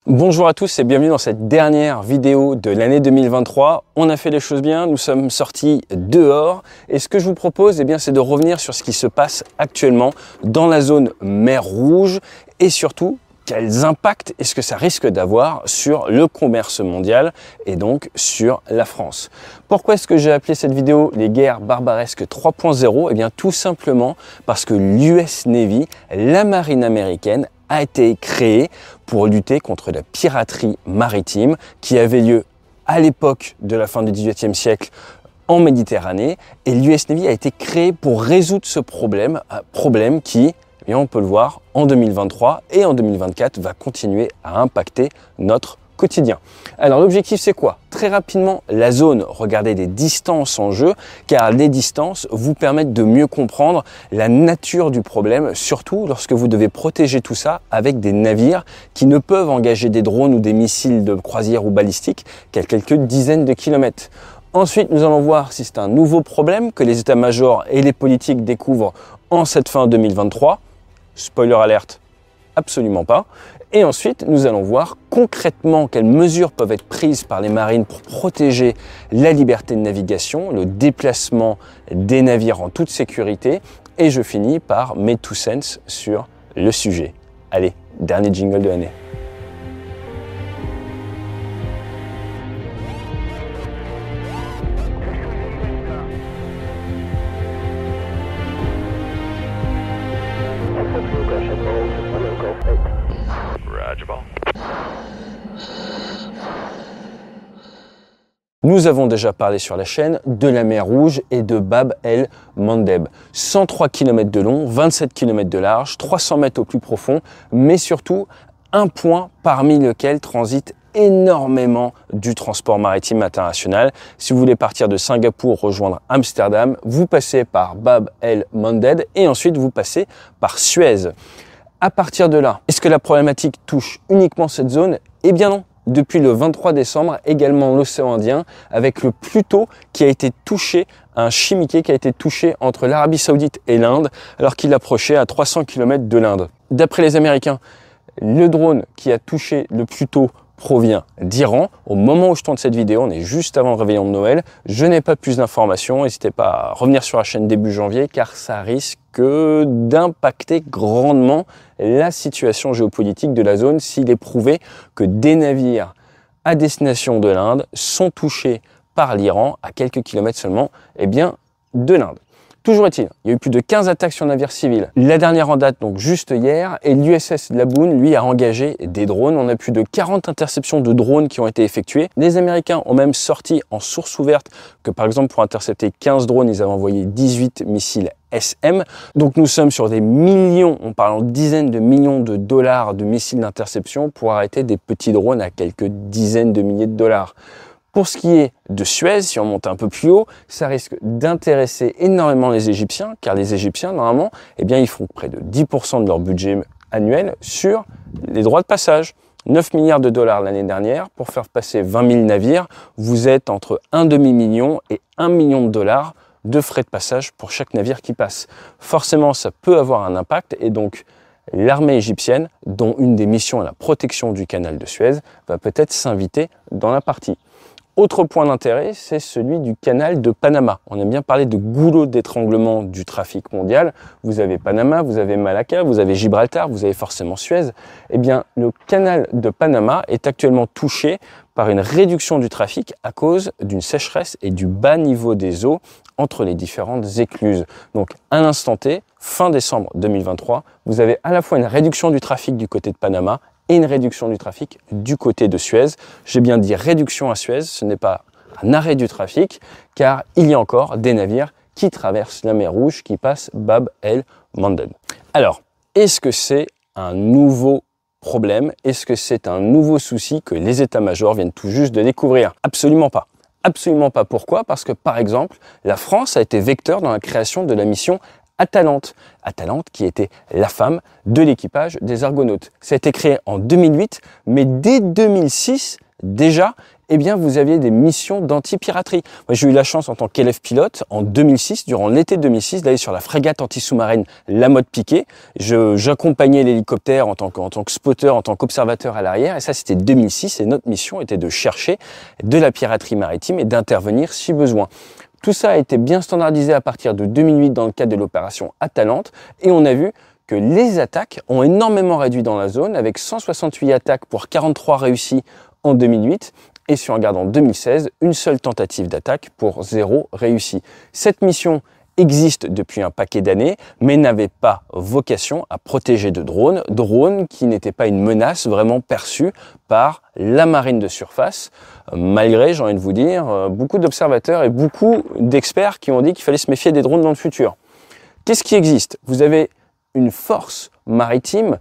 Bonjour à tous et bienvenue dans cette dernière vidéo de l'année 2023. On a fait les choses bien, nous sommes sortis dehors et ce que je vous propose, c'est de revenir sur ce qui se passe actuellement dans la zone mer Rouge et surtout quels impacts est-ce que ça risque d'avoir sur le commerce mondial et donc sur la France. Pourquoi est-ce que j'ai appelé cette vidéo les guerres barbaresques 3.0 tout simplement parce que l'US Navy, la marine américaine, a été créé pour lutter contre la piraterie maritime qui avait lieu à l'époque de la fin du XVIIIe siècle en Méditerranée. Et l'US Navy a été créé pour résoudre ce problème, un problème qui, on peut le voir, en 2023 et en 2024 va continuer à impacter notre quotidien. Alors l'objectif c'est quoi? Très rapidement, la zone, regardez les distances en jeu, car les distances vous permettent de mieux comprendre la nature du problème, surtout lorsque vous devez protéger tout ça avec des navires qui ne peuvent engager des drones ou des missiles de croisière ou balistiques qu'à quelques dizaines de kilomètres. Ensuite, nous allons voir si c'est un nouveau problème que les états-majors et les politiques découvrent en cette fin 2023. Spoiler alerte, absolument pas. Et ensuite, nous allons voir concrètement quelles mesures peuvent être prises par les marines pour protéger la liberté de navigation, le déplacement des navires en toute sécurité. Et je finis par mes 2 cents sur le sujet. Allez, dernier jingle de l'année. Nous avons déjà parlé sur la chaîne de la mer Rouge et de Bab el-Mandeb. 103 km de long, 27 km de large, 300 mètres au plus profond, mais surtout un point parmi lequel transite énormément du transport maritime international. Si vous voulez partir de Singapour, rejoindre Amsterdam, vous passez par Bab el-Mandeb et ensuite vous passez par Suez. À partir de là, est-ce que la problématique touche uniquement cette zone? Eh bien non. Depuis le 23 décembre, également l'océan Indien, avec le Pluto qui a été touché, un chimiquet qui a été touché entre l'Arabie Saoudite et l'Inde, alors qu'il approchait à 300 km de l'Inde. D'après les Américains, le drone qui a touché le Pluto provient d'Iran. Au moment où je tourne cette vidéo, on est juste avant le réveillon de Noël. Je n'ai pas plus d'informations. N'hésitez pas à revenir sur la chaîne début janvier car ça risque d'impacter grandement la situation géopolitique de la zone s'il est prouvé que des navires à destination de l'Inde sont touchés par l'Iran à quelques kilomètres seulement de l'Inde. Toujours est-il, il y a eu plus de 15 attaques sur navires civils. La dernière en date, donc juste hier, et l'USS Laboon, lui, a engagé des drones. On a plus de 40 interceptions de drones qui ont été effectuées. Les Américains ont même sorti en source ouverte que, par exemple, pour intercepter 15 drones, ils avaient envoyé 18 missiles SM. Donc nous sommes sur des millions, on parle en dizaines de millions de dollars de missiles d'interception pour arrêter des petits drones à quelques dizaines de milliers de dollars. Pour ce qui est de Suez, si on monte un peu plus haut, ça risque d'intéresser énormément les Égyptiens, car les Égyptiens, normalement, ils font près de 10% de leur budget annuel sur les droits de passage. 9 milliards de dollars l'année dernière, pour faire passer 20 000 navires, vous êtes entre un demi-million et 1 million de dollars de frais de passage pour chaque navire qui passe. Forcément, ça peut avoir un impact, et donc l'armée égyptienne, dont une des missions est la protection du canal de Suez, va peut-être s'inviter dans la partie. Autre point d'intérêt, c'est celui du canal de Panama. On aime bien parler de goulot d'étranglement du trafic mondial. Vous avez Panama, vous avez Malacca, vous avez Gibraltar, vous avez forcément Suez. Le canal de Panama est actuellement touché par une réduction du trafic à cause d'une sécheresse et du bas niveau des eaux entre les différentes écluses. Donc, à l'instant T, fin décembre 2023, vous avez à la fois une réduction du trafic du côté de Panama et une réduction du trafic du côté de Suez. J'ai bien dit réduction à Suez, ce n'est pas un arrêt du trafic, car il y a encore des navires qui traversent la mer Rouge, qui passent Bab el-Mandeb. Alors, est-ce que c'est un nouveau problème? Est-ce que c'est un nouveau souci que les états-majors viennent tout juste de découvrir? Absolument pas. Absolument pas. Pourquoi? Parce que, par exemple, la France a été vecteur dans la création de la mission Atalante. Atalante qui était la femme de l'équipage des Argonautes. Ça a été créé en 2008, mais dès 2006, déjà, eh bien vous aviez des missions d'anti-piraterie. Moi j'ai eu la chance en tant qu'élève pilote en 2006, durant l'été 2006, d'aller sur la frégate anti-sous-marine La Motte Piquet. J'accompagnais l'hélicoptère en tant que spotter, en tant qu'observateur à l'arrière, et ça c'était 2006, et notre mission était de chercher de la piraterie maritime et d'intervenir si besoin. Tout ça a été bien standardisé à partir de 2008 dans le cadre de l'opération Atalante, et on a vu que les attaques ont énormément réduit dans la zone, avec 168 attaques pour 43 réussies en 2008, et si on regarde en 2016, une seule tentative d'attaque pour 0 réussie. Cette mission existe depuis un paquet d'années, mais n'avait pas vocation à protéger de drones qui n'étaient pas une menace vraiment perçue par la marine de surface, malgré, j'ai envie de vous dire, beaucoup d'observateurs et beaucoup d'experts qui ont dit qu'il fallait se méfier des drones dans le futur. Qu'est-ce qui existe? Vous avez une force maritime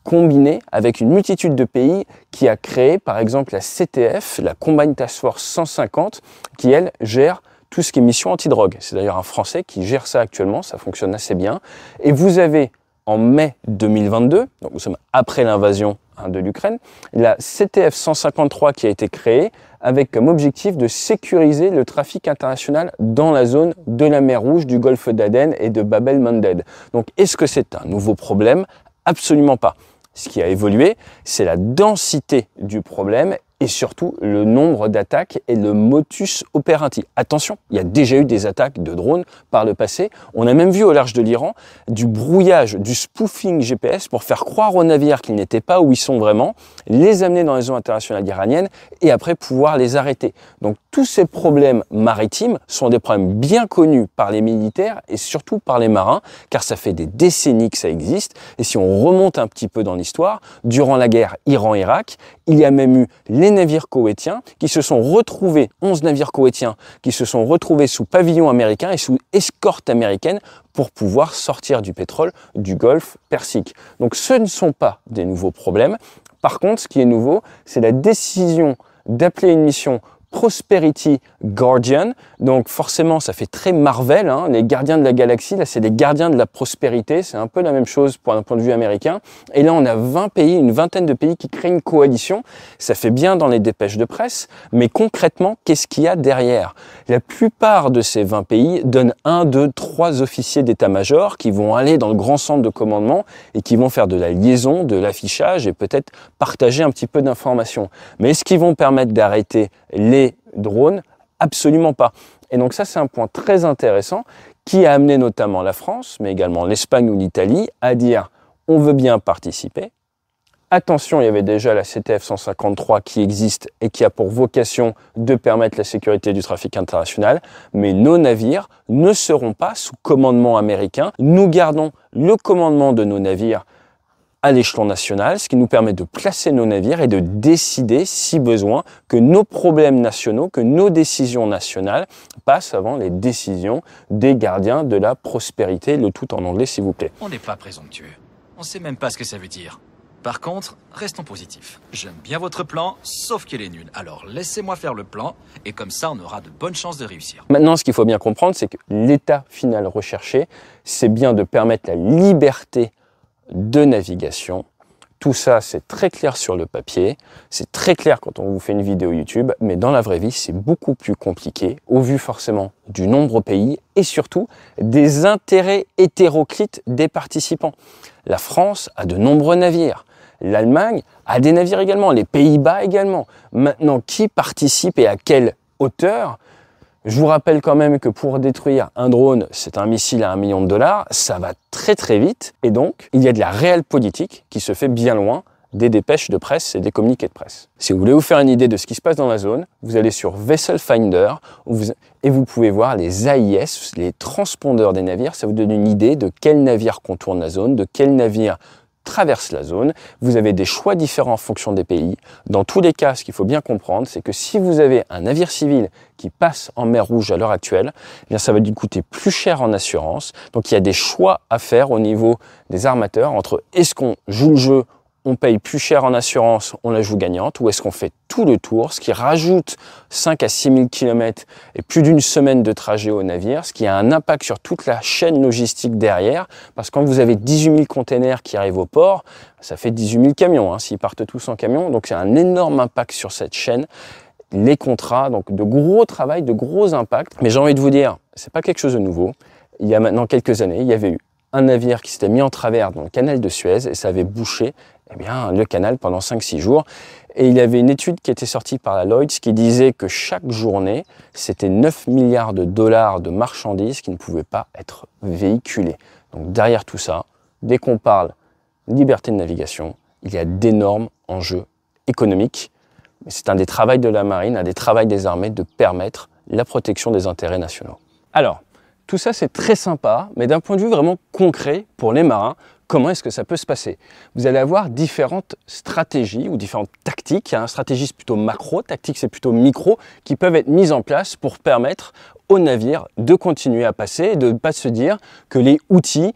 combinée avec une multitude de pays qui a créé, par exemple, la CTF, la Combined Task Force 150, qui, elle, gère tout ce qui est mission anti-drogue. C'est d'ailleurs un Français qui gère ça actuellement, ça fonctionne assez bien. Et vous avez, en mai 2022, donc nous sommes après l'invasion de l'Ukraine, la CTF 153 qui a été créée avec comme objectif de sécuriser le trafic international dans la zone de la mer Rouge, du golfe d'Aden et de Bab el-Mandeb. Donc est-ce que c'est un nouveau problème? Absolument pas. Ce qui a évolué, c'est la densité du problème et surtout le nombre d'attaques et le motus operandi. Attention, il y a déjà eu des attaques de drones par le passé. On a même vu au large de l'Iran du brouillage, du spoofing GPS pour faire croire aux navires qu'ils n'étaient pas où ils sont vraiment, les amener dans les eaux internationales iraniennes et après pouvoir les arrêter. Donc tous ces problèmes maritimes sont des problèmes bien connus par les militaires et surtout par les marins, car ça fait des décennies que ça existe. Et si on remonte un petit peu dans l'histoire, durant la guerre Iran-Irak, il y a même eu les navires koweïtiens qui se sont retrouvés, 11 navires koweïtiens, qui se sont retrouvés sous pavillon américain et sous escorte américaine pour pouvoir sortir du pétrole du golfe Persique. Donc ce ne sont pas des nouveaux problèmes. Par contre, ce qui est nouveau, c'est la décision d'appeler une mission Prosperity Guardian. Donc forcément, ça fait très Marvel, hein, les gardiens de la galaxie. Là, c'est les gardiens de la prospérité. C'est un peu la même chose pour un point de vue américain. Et là, on a 20 pays, une vingtaine de pays qui créent une coalition. Ça fait bien dans les dépêches de presse, mais concrètement, qu'est-ce qu'il y a derrière? La plupart de ces 20 pays donnent 1, 2, 3 officiers d'état-major qui vont aller dans le grand centre de commandement et qui vont faire de la liaison, de l'affichage et peut-être partager un petit peu d'informations. Mais est-ce qu'ils vont permettre d'arrêter les drones? Absolument pas. Et donc ça, c'est un point très intéressant qui a amené notamment la France, mais également l'Espagne ou l'Italie, à dire on veut bien participer. Attention, il y avait déjà la CTF 153 qui existe et qui a pour vocation de permettre la sécurité du trafic international, mais nos navires ne seront pas sous commandement américain. Nous gardons le commandement de nos navires à l'échelon national, ce qui nous permet de placer nos navires et de décider, si besoin, que nos problèmes nationaux, que nos décisions nationales passent avant les décisions des gardiens de la prospérité, le tout en anglais s'il vous plaît. On n'est pas présomptueux. On sait même pas ce que ça veut dire. Par contre, restons positifs. J'aime bien votre plan, sauf qu'il est nul. Alors laissez-moi faire le plan, et comme ça on aura de bonnes chances de réussir. Maintenant, ce qu'il faut bien comprendre, c'est que l'état final recherché, c'est bien de permettre la liberté de navigation. Tout ça, c'est très clair sur le papier, c'est très clair quand on vous fait une vidéo YouTube, mais dans la vraie vie, c'est beaucoup plus compliqué, au vu forcément du nombre de pays et surtout des intérêts hétéroclites des participants. La France a de nombreux navires, l'Allemagne a des navires également, les Pays-Bas également. Maintenant, qui participe et à quelle hauteur? Je vous rappelle quand même que pour détruire un drone, c'est un missile à $1 million, ça va très très vite. Et donc, il y a de la réelle politique qui se fait bien loin des dépêches de presse et des communiqués de presse. Si vous voulez vous faire une idée de ce qui se passe dans la zone, vous allez sur Vessel Finder et vous pouvez voir les AIS, les transpondeurs des navires. Ça vous donne une idée de quel navire contourne la zone, de quel navire traverse la zone. Vous avez des choix différents en fonction des pays. Dans tous les cas, ce qu'il faut bien comprendre, c'est que si vous avez un navire civil qui passe en mer Rouge à l'heure actuelle, eh bien ça va lui coûter plus cher en assurance. Donc il y a des choix à faire au niveau des armateurs entre est-ce qu'on joue le jeu, on paye plus cher en assurance, on la joue gagnante, ou est-ce qu'on fait tout le tour, ce qui rajoute 5 à 6 000 km et plus d'une semaine de trajet au navire, ce qui a un impact sur toute la chaîne logistique derrière, parce que quand vous avez 18 000 containers qui arrivent au port, ça fait 18 000 camions, hein, s'ils partent tous en camion, donc c'est un énorme impact sur cette chaîne. les contrats, donc de gros travail, de gros impacts. Mais j'ai envie de vous dire, c'est pas quelque chose de nouveau. Il y a maintenant quelques années, il y avait eu un navire qui s'était mis en travers dans le canal de Suez et ça avait bouché le canal pendant 5-6 jours. Et il y avait une étude qui était sortie par la Lloyd's qui disait que chaque journée, c'était 9 milliards de dollars de marchandises qui ne pouvaient pas être véhiculées. Donc derrière tout ça, dès qu'on parle liberté de navigation, il y a d'énormes enjeux économiques. C'est un des travaux de la marine, un des travaux des armées de permettre la protection des intérêts nationaux. Alors, tout ça c'est très sympa, mais d'un point de vue vraiment concret pour les marins, comment est-ce que ça peut se passer? Vous allez avoir différentes stratégies ou différentes tactiques. Stratégie c'est plutôt macro, tactique c'est plutôt micro, qui peuvent être mises en place pour permettre aux navires de continuer à passer et de ne pas se dire que les Houthis,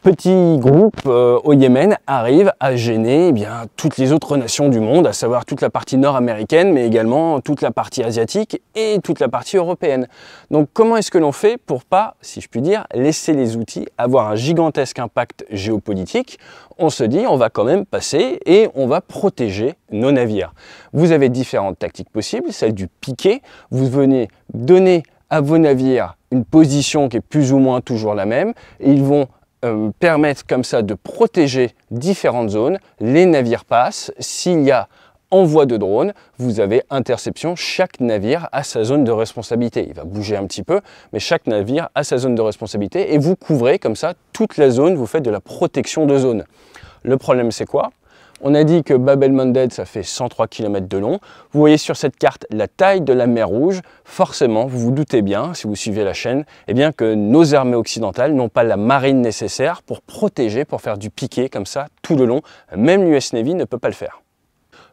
petits groupes au Yémen, arrivent à gêner toutes les autres nations du monde, à savoir toute la partie nord-américaine, mais également toute la partie asiatique et toute la partie européenne. Donc comment est-ce que l'on fait pour pas, si je puis dire, laisser les Houthis avoir un gigantesque impact géopolitique? On se dit, on va quand même passer et on va protéger nos navires. Vous avez différentes tactiques possibles, celle du piqué. Vous venez donner à vos navires une position qui est plus ou moins toujours la même. Et ils vont permettre comme ça de protéger différentes zones. Les navires passent. S'il y a envoi de drones, vous avez interception. Chaque navire a sa zone de responsabilité. Il va bouger un petit peu, mais chaque navire a sa zone de responsabilité et vous couvrez comme ça toute la zone. Vous faites de la protection de zone. Le problème, c'est quoi? On a dit que Bab el-Mandeb, ça fait 103 km de long. Vous voyez sur cette carte la taille de la mer Rouge. Forcément, vous vous doutez bien, si vous suivez la chaîne, que nos armées occidentales n'ont pas la marine nécessaire pour protéger, pour faire du piqué comme ça tout le long. Même l'US Navy ne peut pas le faire.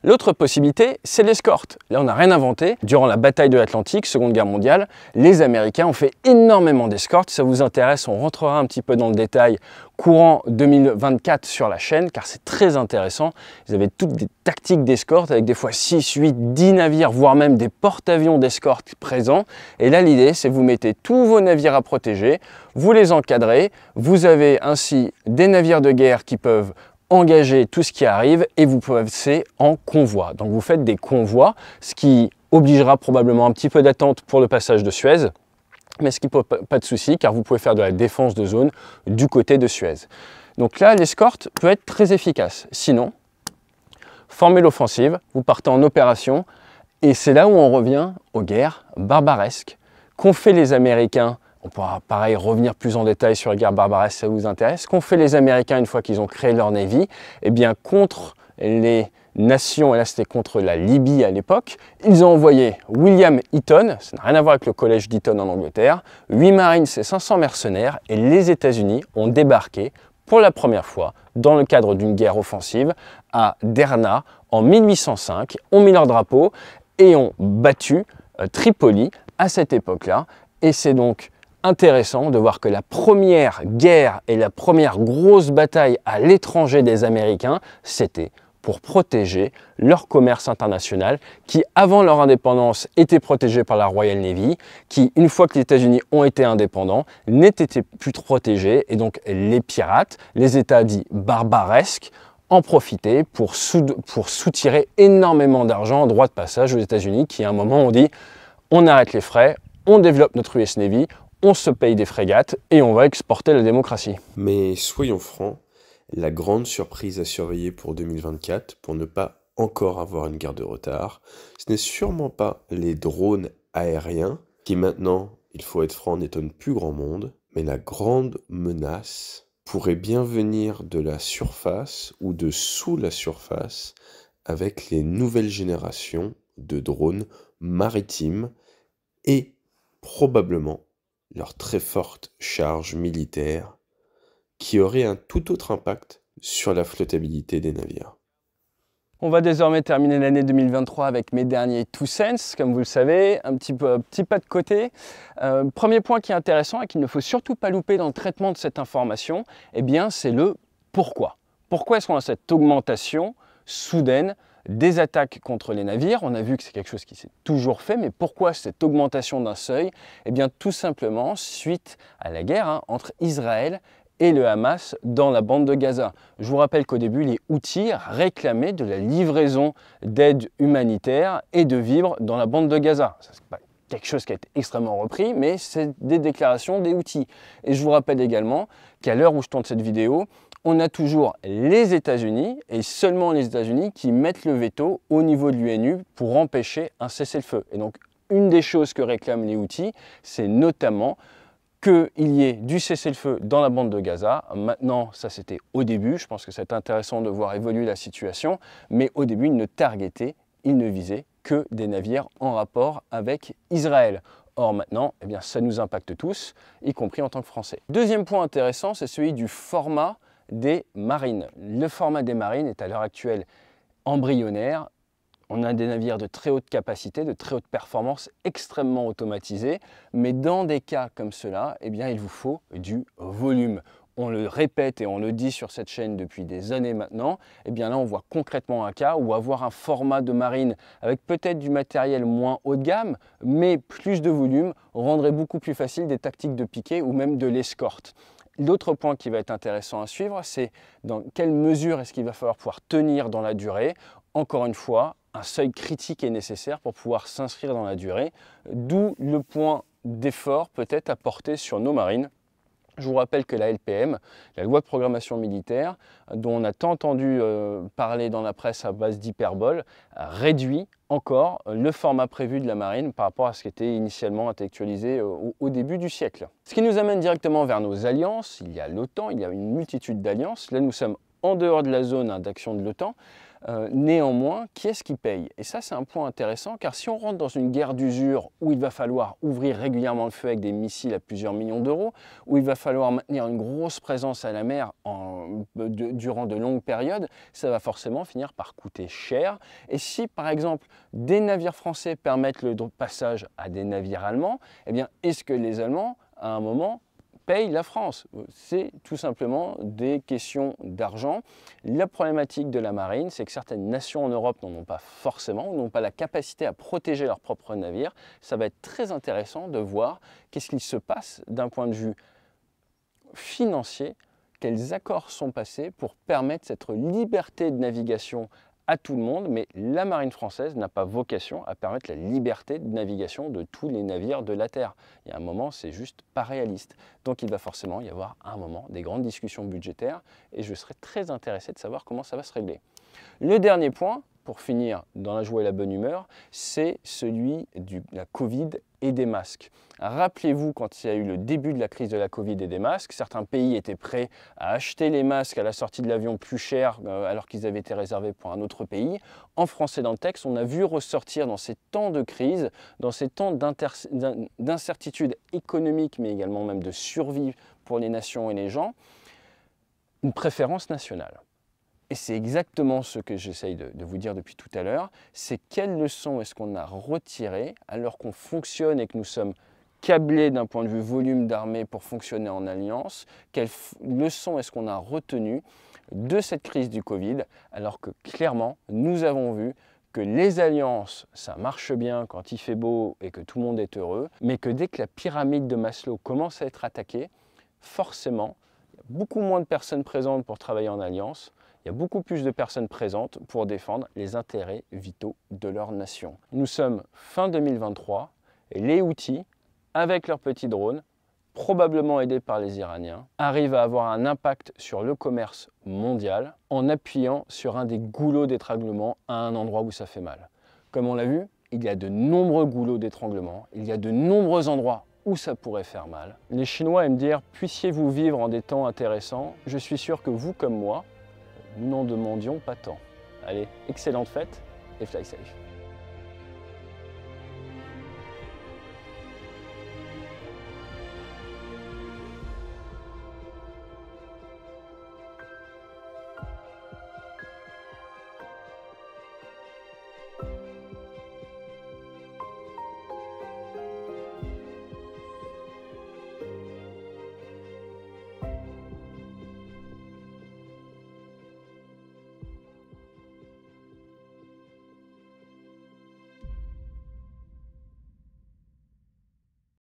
L'autre possibilité, c'est l'escorte. Là, on n'a rien inventé. Durant la bataille de l'Atlantique, Seconde Guerre mondiale, les Américains ont fait énormément d'escortes. Si ça vous intéresse, on rentrera un petit peu dans le détail courant 2024 sur la chaîne, car c'est très intéressant. Ils avaient toutes des tactiques d'escorte avec des fois 6, 8, 10 navires, voire même des porte-avions d'escorte présents. Et là, l'idée, c'est que vous mettez tous vos navires à protéger, vous les encadrez. Vous avez ainsi des navires de guerre qui peuvent engager tout ce qui arrive et vous passez en convoi. Donc vous faites des convois, ce qui obligera probablement un petit peu d'attente pour le passage de Suez, mais ce qui ne pose pas de souci car vous pouvez faire de la défense de zone du côté de Suez. Donc là, l'escorte peut être très efficace. Sinon, formez l'offensive, vous partez en opération et c'est là où on revient aux guerres barbaresques qu'ont fait les Américains. On pourra pareil revenir plus en détail sur les guerres barbaresques si ça vous intéresse. Qu'ont fait les Américains une fois qu'ils ont créé leur Navy? Contre les nations, et là c'était contre la Libye à l'époque, ils ont envoyé William Eaton, ça n'a rien à voir avec le collège d'Eaton en Angleterre, 8 marines et 500 mercenaires, et les États-Unis ont débarqué pour la première fois dans le cadre d'une guerre offensive à Derna en 1805, ont mis leur drapeau et ont battu Tripoli à cette époque-là. Et c'est donc intéressant de voir que la première guerre et la première grosse bataille à l'étranger des Américains, c'était pour protéger leur commerce international qui, avant leur indépendance, était protégé par la Royal Navy, qui, une fois que les États-Unis ont été indépendants, n'était plus protégés. Et donc les pirates, les États dits barbaresques, en profitaient pour soutirer énormément d'argent en droit de passage aux États-Unis qui, à un moment, ont dit « on arrête les frais, on développe notre US Navy, on se paye des frégates et on va exporter la démocratie. » Mais soyons francs, la grande surprise à surveiller pour 2024, pour ne pas encore avoir une guerre de retard, ce n'est sûrement pas les drones aériens, qui maintenant, il faut être franc, n'étonnent plus grand monde, mais la grande menace pourrait bien venir de la surface ou de sous la surface avec les nouvelles générations de drones maritimes et probablement leur très forte charge militaire qui aurait un tout autre impact sur la flottabilité des navires. On va désormais terminer l'année 2023 avec mes derniers 2 cents, comme vous le savez, un petit pas de côté. Premier point qui est intéressant et qu'il ne faut surtout pas louper dans le traitement de cette information, c'est le pourquoi. Pourquoi est-ce qu'on a cette augmentation soudaine des attaques contre les navires? On a vu que c'est quelque chose qui s'est toujours fait, mais pourquoi cette augmentation d'un seuil? Tout simplement suite à la guerre entre Israël et le Hamas dans la bande de Gaza. Je vous rappelle qu'au début, les Houthis réclamaient de la livraison d'aide humanitaire et de vivres dans la bande de Gaza. C'est pas quelque chose qui a été extrêmement repris, mais c'est des déclarations des Houthis. Et je vous rappelle également qu'à l'heure où je tourne cette vidéo, on a toujours les États-Unis, et seulement les États-Unis, qui mettent le veto au niveau de l'ONU pour empêcher un cessez-le-feu. Et donc, une des choses que réclament les Houthis, c'est notamment qu'il y ait du cessez-le-feu dans la bande de Gaza. Maintenant, ça c'était au début, je pense que c'est intéressant de voir évoluer la situation, mais au début, ils ne targetaient, ils ne visaient que des navires en rapport avec Israël. Or maintenant, eh bien, ça nous impacte tous, y compris en tant que Français. Deuxième point intéressant, c'est celui du format des marines. Le format des marines est à l'heure actuelle embryonnaire. On a des navires de très haute capacité, de très haute performance, extrêmement automatisés, mais dans des cas comme cela, eh bien, il vous faut du volume. On le répète et on le dit sur cette chaîne depuis des années maintenant, eh bien là on voit concrètement un cas où avoir un format de marine avec peut-être du matériel moins haut de gamme, mais plus de volume, rendrait beaucoup plus facile des tactiques de piqué ou même de l'escorte. L'autre point qui va être intéressant à suivre, c'est dans quelle mesure est-ce qu'il va falloir pouvoir tenir dans la durée. Encore une fois, un seuil critique est nécessaire pour pouvoir s'inscrire dans la durée, d'où le point d'effort peut-être à porter sur nos marines. Je vous rappelle que la LPM, la loi de programmation militaire, dont on a tant entendu parler dans la presse à base d'hyperbole, réduit encore le format prévu de la marine par rapport à ce qui était initialement intellectualisé au début du siècle. Ce qui nous amène directement vers nos alliances. Il y a l'OTAN, il y a une multitude d'alliances. Là, nous sommes en dehors de la zone d'action de l'OTAN. Néanmoins, qui est-ce qui paye? Et ça, c'est un point intéressant, car si on rentre dans une guerre d'usure où il va falloir ouvrir régulièrement le feu avec des missiles à plusieurs millions d'euros, où il va falloir maintenir une grosse présence à la mer durant de longues périodes, ça va forcément finir par coûter cher. Et si, par exemple, des navires français permettent le passage à des navires allemands, eh bien, est-ce que les Allemands, à un moment, paye la France? C'est tout simplement des questions d'argent. La problématique de la marine, c'est que certaines nations en Europe n'en ont pas forcément, ou n'ont pas la capacité à protéger leurs propres navires. Ça va être très intéressant de voir qu'est-ce qu'il se passe d'un point de vue financier, quels accords sont passés pour permettre cette liberté de navigation à tout le monde, mais la marine française n'a pas vocation à permettre la liberté de navigation de tous les navires de la Terre. Il y a un moment, c'est juste pas réaliste. Donc il va forcément y avoir à un moment des grandes discussions budgétaires et je serais très intéressé de savoir comment ça va se régler. Le dernier point, pour finir dans la joie et la bonne humeur, c'est celui de la Covid et des masques. Rappelez-vous, quand il y a eu le début de la crise de la Covid et des masques, certains pays étaient prêts à acheter les masques à la sortie de l'avion plus cher alors qu'ils avaient été réservés pour un autre pays. En France et dans le texte, on a vu ressortir dans ces temps de crise, dans ces temps d'incertitude économique, mais également même de survie pour les nations et les gens, une préférence nationale. Et c'est exactement ce que j'essaye de vous dire depuis tout à l'heure, c'est quelles leçons est-ce qu'on a retirées alors qu'on fonctionne et que nous sommes câblés d'un point de vue volume d'armée pour fonctionner en alliance, quelles leçons est-ce qu'on a retenues de cette crise du Covid alors que clairement nous avons vu que les alliances, ça marche bien quand il fait beau et que tout le monde est heureux, mais que dès que la pyramide de Maslow commence à être attaquée, forcément, il y a beaucoup moins de personnes présentes pour travailler en alliance. Il y a beaucoup plus de personnes présentes pour défendre les intérêts vitaux de leur nation. Nous sommes fin 2023 et les Houthis, avec leurs petits drones, probablement aidés par les Iraniens, arrivent à avoir un impact sur le commerce mondial en appuyant sur un des goulots d'étranglement à un endroit où ça fait mal. Comme on l'a vu, il y a de nombreux goulots d'étranglement, il y a de nombreux endroits où ça pourrait faire mal. Les Chinois aiment dire « puissiez-vous vivre en des temps intéressants ?» Je suis sûr que vous comme moi, nous n'en demandions pas tant. Allez, excellente fête et fly safe.